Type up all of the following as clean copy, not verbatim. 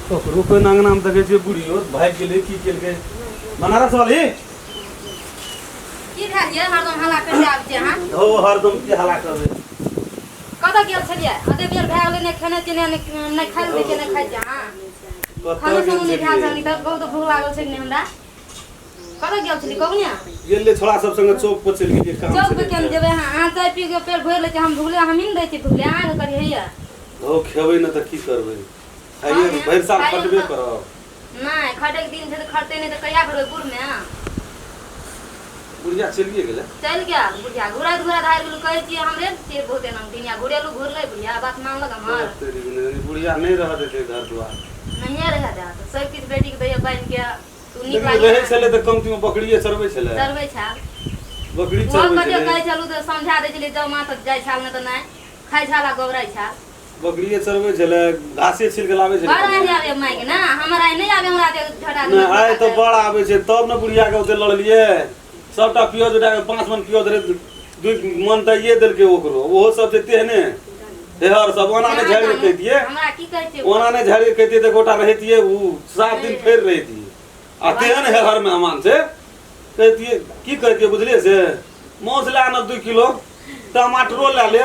ककरो कोई नांगना हम देखे छियै बुढ़ियो भागि गेलै की केलकै बनारस वाली की भए गेल हरदम हल्ला करते आब जे हां हो हरदम के हल्ला करबै कतऽ गेल छलियै अते बेर भए गेलै नहि खेने चिने नहि खाइ ले के नहि खाइ जा खाना सब नहीं खा सकनी त बहुत भूख लागल छै ने हमरा कतऽ गेल छली कहू ने गेले छोड़ा सब संगे चौक पर चलि गेलियै काम चौक पे केन जेबै हां चाय पी के पेट भरि लै छै हम भूले हम ही दै छी भूले आग करी हैया हो खेबै न त की करबै आइए भरि साल खटबे करब नहीं खटे के दिन छै त खटते नहीं त कहिया करबै बुढ़ में बुढ़िया चलिए गेलै चल गया बुढ़िया घुरा धार गेलू कहै छी हमरे से बहुते नाम दिनिया घुरेलू घुरले बुढ़िया बात मान लग हमर बुढ़िया नहीं रह देते घर द्वार नहीं रह जा त सब किछ बेटी के दैया बाइन के तू लेकिन रहे छले त कमती में बकरिए चरबै छले चरबै छाल बकरी वो चरबै कते छले कहै छलू त समझा दै छली जाउ मां तक जाय छाल न त नहीं खाइ छाला गोबराई छाल बकरिए चरबै छले घासे छिल के लाबै छले बड़ा नहीं आवे माई के ना हमरा नहीं आवे हमरा के झटा नहीं आइ तो बड़ आबै छै तब न बुढ़िया के ओते लड़लिए सबटा पियोज उठा के 5 मन पियोज रे 2 मन दैए देलके ओकरो ओहो सब जे तेहने हेहर सब ओना ने झाड़ के कहितिए हमरा की कहै छै ओना ने झाड़ के कहितिए त गोटा रहतिए उ 7 दिन फेर रहतिए आ तेहन हेहर मेहमान से कहितिए की कहितिए बुझलिए से मौस ला न 2 किलो टमाटरो ला ले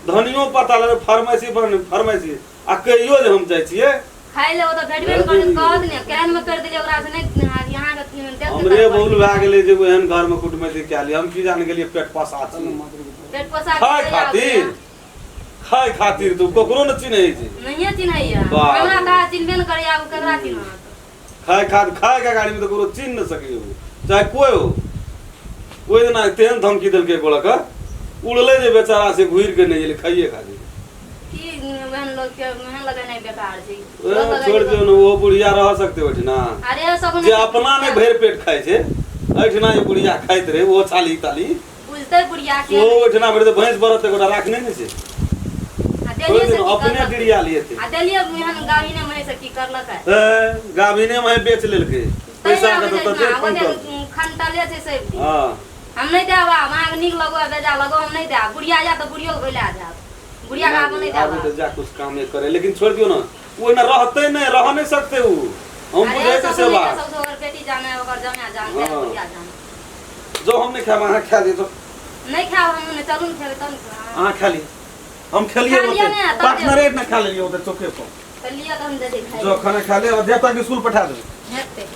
धनियो पत्ता ले फार्मेसी फार्मेसी आ कहियो जे हम जाइ छिए खाइ ले ओ त भेटबे कर कहत ने केहन में कर दिले ओकरा से नहीं यहां के हमरे बहुल भए गेलै जे एहन घर में कुटुमैती कए ली हम की जान गेलिए पेट पसा छी पेट पोसा खाय खातिर तू ककरो न चिन्है छै नहीं चिन्हैया हमरा का चिन्हबे न करै आब ककरा चिन्हत खाय के गाड़ी में तो ककरो चिन्ह न सकियो चाहे कोई हो कोई ना तेहन धमकी देलकै गोलक उड़ले जे बेचारा से घुर के नहीं गेलै खाइए खाली की वहन लोग के वहन लगे नहीं बेकार छै छोड़ दियो न वो बुढ़िया रह सकते ओठना अरे सब जे अपना में भर पेट खाय छै ओठना ये बुढ़िया खाइत रहे वो छाली ताली बुझते बुढ़िया के वो ओठना भर भैंस बरत एगोटा राखने ने छै अपने डिड़िया लिए थे आ देलिए वहन गावी ने मने से की करलक है गाभिने में बेच लेलकै पैसा के तो दे खंटले छै सब हां हम नहीं देबा मां के निक लगो बेजा लगो हम नहीं देब बुढ़िया जा तो बुढ़ियो भइला जा बुढ़िया का नहीं देबा तो जा कुछ काम नहीं करे लेकिन छोड़ दियो ना वो ना रहते नहीं रह नहीं सकते वो हम बुझे के सेवा सब तो और बेटी जाने ओकर जमिया जाने बुढ़िया जाने जो हम नहीं खावा हां खा दे तो नहीं खाओ हम ने चलू न खेबे तब हां खा ली हम खेलिए होते पार्टनर एक ना खा लेलिए होते चोके पर खेलिए तो हम दे दे खाई जो खाना खा ले और देवता के स्कूल पठा दे हेते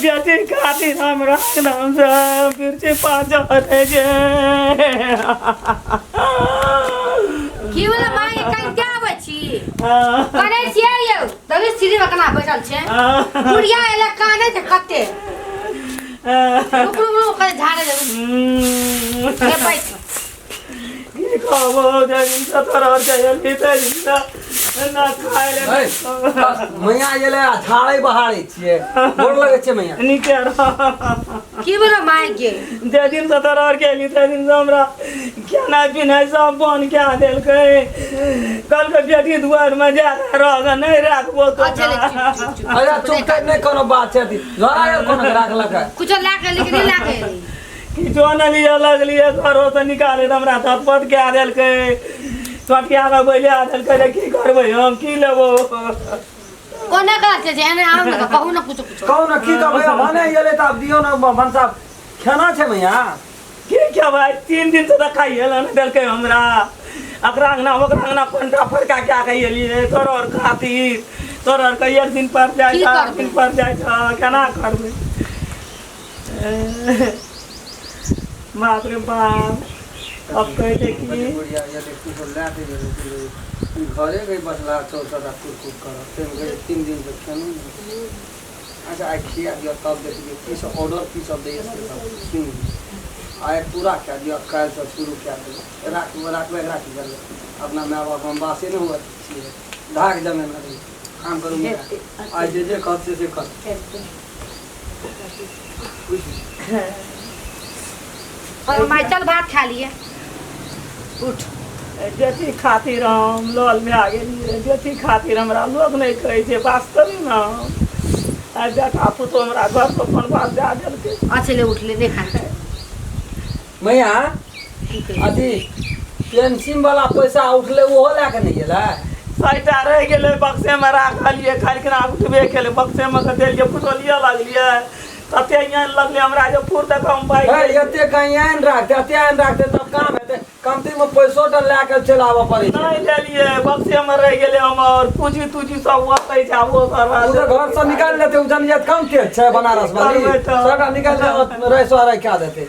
बेटी खातिर हम रखना फिर से 5000 है जे की वाला माई कल क्या बची करे छिए यौ तभी सीधी बकना बैठल छै बुढ़िया एला काने छै कते रुक कर झाड़े दे ए पैस की खाबो दिन से तोरा चली त ना खाए ले मैया गेले झाड़े बहारे छिए गोर लगे छै मैया नीके की वाला माई के जे दिन से तोरा गेली त दिन से हमरा खाना पीना सब बन के देलकै कल के बेटी दुआर में जा रह नहीं राखबो तो अरे चुप नहीं कोनो बात छै लड़ा कोनो राखलक कुछ ला के लेके नहीं ला के किछो न लिया लगलिए घरो से निकाले हमरा थपत के देलकै टटिया में बैले देलकै की करबै हम की लेबो कोने का छै एने आउ न कहू न कुछ कहू न की कहबै माने गेले त दियो न मन साहब खाना छै मैया की क्या भाई 3 दिन से त खाइए ल न देलकै हमरा अकरा अंगना पंटा फड़का क्या कहिए तोर और खातिर तोर और कई दिन पर जाय दिन पर जाय केना करबै बाप रे बाप अब कहते कि बुढ़िया ये देखी तो लाते घरे गई बसला चौसा कुरकुर कर 3 दिन से खाना अच्छा आई खिया दिया तब देखिए की सब ऑर्डर की सब दे इसके आए पूरा क्या दिया कल से शुरू किया रात कर अपना माँ बाप हम बासे नहीं हुआ धाक जमे ना काम करूँगा आज जे कर से कर और माई चल भात खा लिए उठ बेटी खातिर हम लॉल में आ गेलिए बेटी खातिर हमरा लोग नहीं कहै छै वास्तव में आ बेटा पुतो हमरा घर पर बनवास दे देलकै अच्छे ले उठ ले देखा मैया की कही अथी पेंशन वाला पैसा उठले ओहो लए के नहीं गेलै साइटा रह गेलै बक्से में राखलिए खाली के उठबे केले बक्से में के देलिए पुतलिया लगलिए तते यहाँ लगले हमरा जो फूर तक हम भाई है एते कहीं आन राखते तब काम हेतै कमती में पैसो टा लए के चलाबऽ पड़ै छै नहीं लेलिए बक्से में रह गेले हमर पूंजी तुजी सब ओतै जाबो करवा उधर घर से निकाल लेते उजनियत कम के छै बनारस वाली सबटा निकाल ले रह सो क्या देते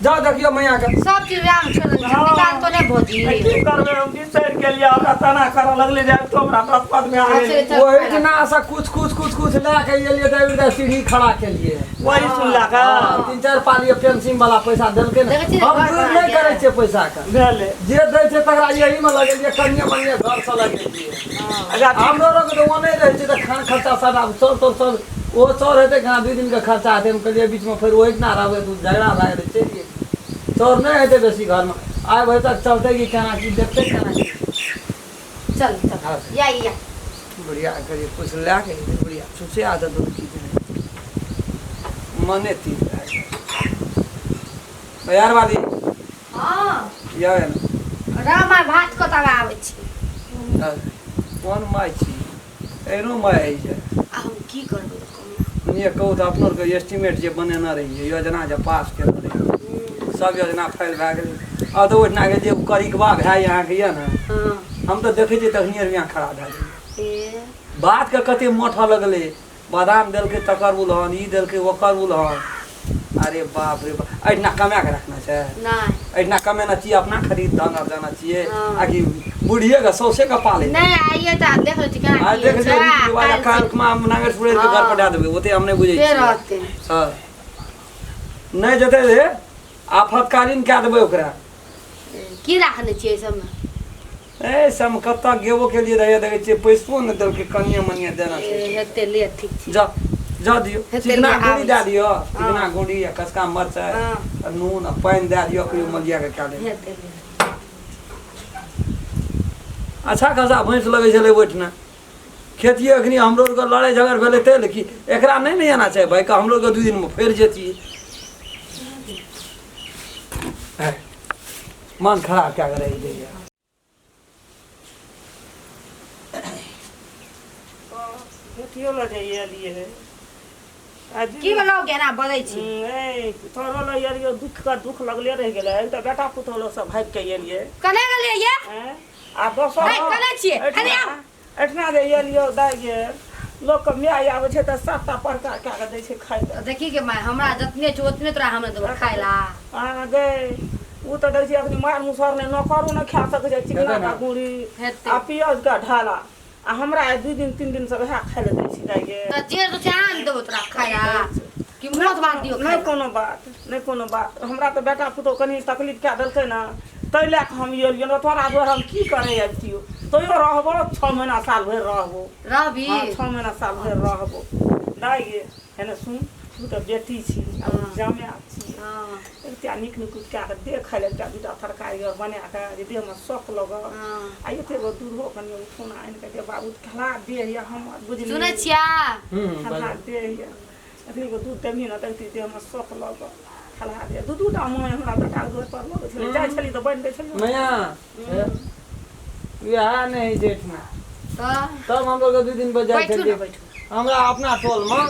जाओ देखियो मैया के सब चीज राम छोड़ निकाल तो नहीं भोजी की करबे हम डिसाइड के लिए हमरा तना कर लगले जाए तो हमरा पद में आ गेले वही जना सा कुछ ला के ये लिए सीढ़ी खड़ा के लिए वही सुनला का 3-4 पाली पेंशन वाला पैसा देलके ना हम दूर नहीं करे छे पैसा का भेले जे दै छे तकरा यही में लगे लिए कन्या मन्या घर से लगे लिए हम लोग के तो नहीं रहे छे त खान खर्चा सारा सब वो चोर हेते कहाँ 2 दिन का खर्चा आते हम कहलिए बीच में फिर वही ना रहे तू झगड़ा भाग रहे चलिए चोर नहीं हेते बेसी घर में आए भाई तक चलते कि केना की देखते केना की चल चल या बढ़िया करिए कुछ ला के बढ़िया सोचे आदत दो चीज मने ती यार वाली हां या ना रामा भात को तब आवे छी कौन माय छी एनो माय है आ हम की करबे तो ये कहू तो अपनो के एस्टीमेट जे बनेना रही योजना जे पास के रही सब योजना फैल भए गेलै आ तो ओतना के जे करिकबा भाई यहाँ के ये ना हां हम तो देखे छी तखनियर यहाँ खड़ा भए गेलै ए बात के कते मोठा लगले बादाम देलके तकर उलहन ई देलके ओकर उलहन अरे बाप रे बाप ऐठना कमा के रखना छै नहीं ऐठना कमेना चाहिए अपना खरीद दाना जाना चाहिए हाँ। आकि बुढ़िए का सौसे का पाले नहीं आइए तो देख लो ठीक है आज देख ले वाला काल में नागर सुड़े के घर पर दे देबे ओते हम नहीं बुझै फिर छी रहते हैं हां नहीं जते रे आफतकालीन क्या देबे ओकरा की रखने चाहिए सब में ए सम कत्ता गेबो के लिए रहे देखे छी पैसो न देलके कनिया मनिया देना छै हेते ले ठीक छै जा जा दियो हेते चिकना ले गुड़ी दे आबै दियो चिकना गुड़ी या कसका मरचाई हां नून आ पानी दे दियो कहियो मलिया के खा ले हेते ले अच्छा खासा भैंस लगे छले ओठना खेतिए अखनी हमरो के लड़ाई झगड़ भेले ते कि एकरा नहीं आना चाहिए भाई का हमरो के 2 दिन में फेर जेती मन खराब क्या करे दे खेतियो ल जाइए लिए आज की बनाओगे ना बोलै छी ए तोरो ल यार दुख का दुख लगले रह गेलै एक त बेटा पुतौलो सब भाग के एलिए कने गेलिए ये हैं आ दोसर नहीं कने छिए कने एठना जे एलियो दाइ गे लोग के माय आबै छै त सातटा परका क्या के दै छै खाइ ले देखी के माय हमरा जतने छ ओतने तोरा हमरा देबो खाइ ला आ गए उ त दै छै अपनी मार मुसर ने नौकरो न खा सकै छै चिकना का गुड़ी हेते आ पियाज का ढाला आ हमरा 2 दिन 3 दिन से वह खाइ ले दै छी दाइ गे त जे तो चान देबो तोरा खाइ ला कि मोत बात दियो नहीं कोनो बात हमरा तो बेटा पुतो कनी तकलीफ क्या देलकै ना तै ले के हम एलियो न तोरा द्वार हम की करे आबितियो तोयो रहबो 6 महीना साल भर रहबो रहबी 6 महीना साल भर रहबो दाइ गे हेने सुन तू तो बेटी छी अब जामे छी हां एकटा निक निक क्या के दे खाइ ले एकटा तरकारी और बना के जे देह में शौक लग हां आ एते गो दूर हो कनी फोन आइन के दे बाबू खला दे या हम बुझली सुनै छिया खला दे या अथी को दूध देबही न तखती देह में शौक लग खला दे दूटा मोय हमरा बेटा घर पर लग छलै जाय छली त बन दे छली मैया बिहार नहीं जेठना त तब हम लोग 2 दिन बजा बैठू थे ना बैठू हमरा अपना टोल में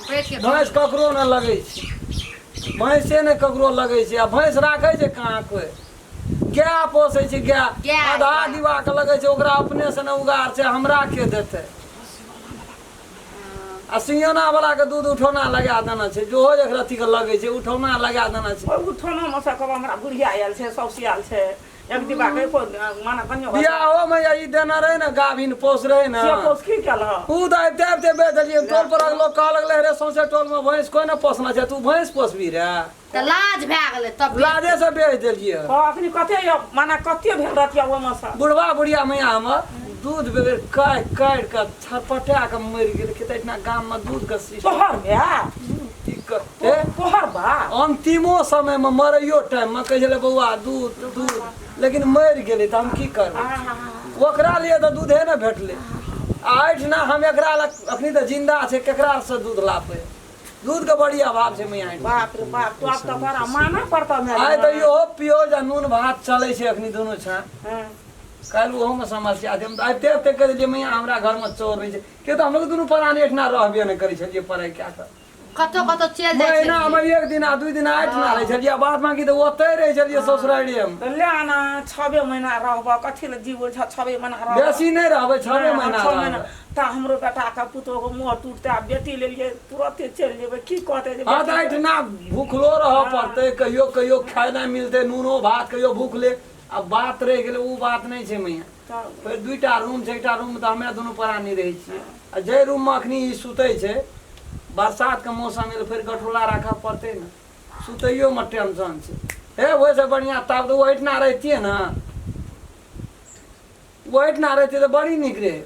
बैठ के भैंस ककरो न लगे छै भैंसे ने ककरो लगे छै आ भैंस राखे छै कहाँ कोई गाय पोसे छै गाय आधा दीवा के लगे छै ओकरा अपने से न उगार छै हमरा के देते आ सियाना वाला के दूध उठौना लगा देना छै जो हो एक रति के लगे छै उठौना लगा देना छै उठौना में से कब हमरा बुढ़िया आयल छै सौसियाल छै एक दिबा के को माना कन्यो बियाहो में ई देना रहे ना गाभिन पोस रहे ना से पोस की केल उ दाइ देव बेच देलिए टोल पर लोग कह लगले रे सौसे टोल में भैंस कोई ना पोसना छै तू भैंस पोसबी रे त लाज भए गेलै तब लाजे से बेच देलिए अखनी कते माना कते भेल रहतिया ओ में से बुढ़वा बुढ़िया मैया हमर दूध बेगर काट के छपटा के मर गेल के इतना गाम में दूध के तोहर बे तोहर बा अंतिमो समय में मरइयो टाइम में कह छले बउआ दूध लेकिन मर गेले त हम की करब ओकरा लिए त दूधे न भेटले आठ ना हम एकरा अखनी तो जिंदा छे केकरा से दूध लाबे दूध के बड़ी अभाव छे मैया बाप रे बाप तो अब तो बड़ा माना पड़ता मैं आय तो यो पियो नून भात चले छे अखनी दोनों छा हां कल वो में समस्या छे हम आते ते कह दिए मैया हमरा घर में चोर रही छे के तो हम लोग दोनों पराने एठना रहबे न करी छे पढ़ाई क्या कर कतो कतो चल जाय महीना हम एक दिन आ दू दिन आठ ना रहे छलिए बात मांगी तो ओते रहे छलिए ससुराली हम तो ले आना 6 महीना रहबा कथि ले जीव 6 महीना रहबा बेसी नहीं रहबे 6 महीना 6 महीना ता हमरो बेटा का पुतो को मुंह टूटते आ बेटी ले लिए तुरंत चल जेबे की कहते जे हां त इतना भूखलो रह पड़ते कहियो कहियो खाए ना मिलते नूनो भात कहियो भूख ले अब बात रह गेले उ बात नहीं छे मैया फिर दुईटा रूम छे एकटा रूम त हमे दोनों परानी रही छी आ जे रूम में अखनी ई सुतै छे बरसात के मौसम में फिर गठोला रखा पड़ते ना सुतैयो में टेंशन छे हे वैसे बढ़िया तब तो ओइठना रहतिए ना ओइठना रहते तो बड़ी निक रहे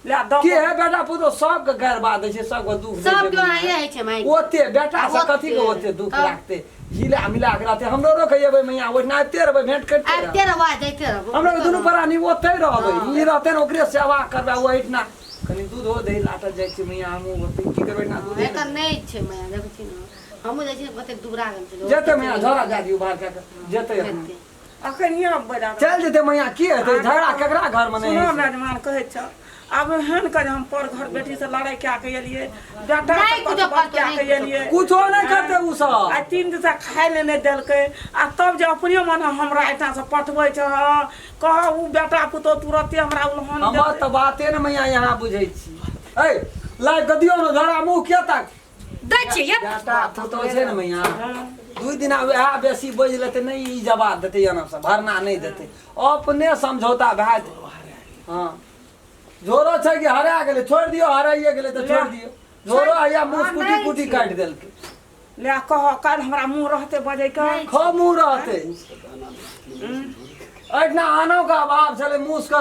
ले दो के है बेटा पुतो सब के गैर बात है सब के दुख सब क्यों आए छे माई ओते बेटा से कथि के ओते दुख राखते हिला मिला के रहते हम लोग कहिए मैया ओइठना आते रहबे भेंट करते आ तेरा आवाज जाते रहबो हम लोग दोनों परानी ओते रहबे ई रहते न ओकरे सेवा करबा ओइठना कनी दूध हो दे लाटा जाय छी मैया हम ओते की करबे ना दूध एकर नहीं छे माई देखै छी न हमहु जाय छी कते दुबरा गेल छी जेते मैया झोरा जादी उबार के जेते हम अखन यहाँ बजा चल जेते मैया की हेते झगड़ा केकरा घर में नहीं सुनो राजमान कहै छ अब हन कर हम पर घर बेटी से लड़ाई क्या के लिए बेटा नहीं, कुछो करते क्या नहीं, के लिए कुछो नहीं करते उ सब आ 3 दिन से खाए ले नहीं देलकै आ तब जे अपने मन हमरा एटा से पटबै छ कह उ बेटा पुतो तुरंते हमरा उलहन हम त बाते न मैया यहाँ बुझै छी ए लाइ गदियो न झगड़ा मुंह के तक दै छी ये बेटा पुतो छै न मैया 2 दिन वह बेसी बोझ लेते नहीं ई जवाब देते एना से भरना नहीं देते अपने समझौता भए हां जोरो छै कि हरा गेले छोड़ दियो हराइए गेले तो छोड़ दियो जोरो आया मुंह कुटी कुटी काट देलके ले कह काल हमरा मुंह रहते बजै के खो मुंह रहते एतना आनो का अभाव छले मुंह का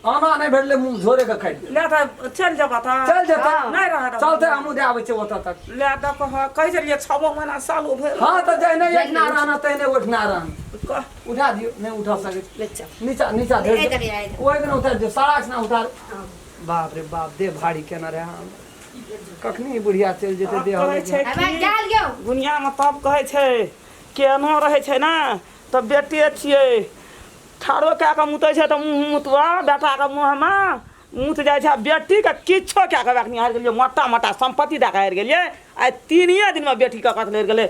आना नहीं भेटले मुंह झोरे के काट ले त चल जब त चल जेते नहीं रह चलते हमू दे आबै छै ओता तक ले त कह कहि छलिए 6 महीना साल भेल हां त जइने एक ना रहना तइने उठना रहन कह उठा दियो नहीं उठा सके ले चल नीचा नीचा दे ए करी आए ओए दिन उतार दे सारा ना उतार बाप रे बाप दे भारी केना रे हम कखनी बुढ़िया चल जेते दे हो हमे जाल गयो दुनिया में तब कहै छै केनो रहै छै ना त बेटे छियै ठाड़ो कए के मुतै छै त मुंह मुतवा बेटा के मुंह में मुत जाइ छै बेटी के किछो कए के अखनी हार गेलिए मोटा मोटा संपत्ति दए के हार गेलिए आ 3 दिन में बेटी के कतल हार गेलै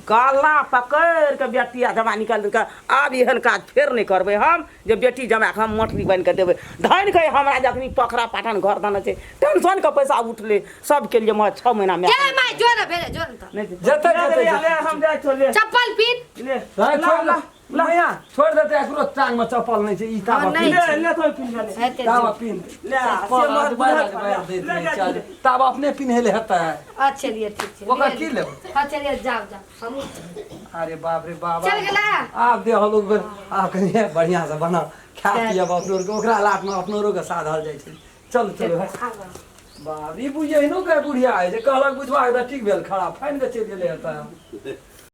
गाला पकड़ के बेटिया जमा निकाल के आब एहन काज फेर नहीं करबै हम जे बेटी जमा के हम मोटरी बन के देबै धन के हमरा जखनी पखरा पाटन घर दाना छै टेंशन के पैसा उठले सब के लिए मैं 6 महीना में क्या माई जोर भेले जोर त जते ले हम जाय तो ले चप्पल पीन ले छोड़ मैया छोड़ देते एकरो टांग में चप्पल नहीं छै ई तावा नहीं ले ले तो पिन ले तावा पिन ले चल तावा अपने पिन्हेले हेता अच्छा चलिए ठीक छै ओकर की लेब हां चलिए जाओ जाओ हम अरे बाप रे बाप चल गेला आप दे हम लोग आ कहिए बढ़िया से बना खा पिया अपनो के ओकरा लात में अपनो के साधल जाय छै चल चलो बाप ई बुझे हिनो के बुढ़िया है जे कहलक बुझवा ठीक भेल खराब फाइन के चल गेले हेता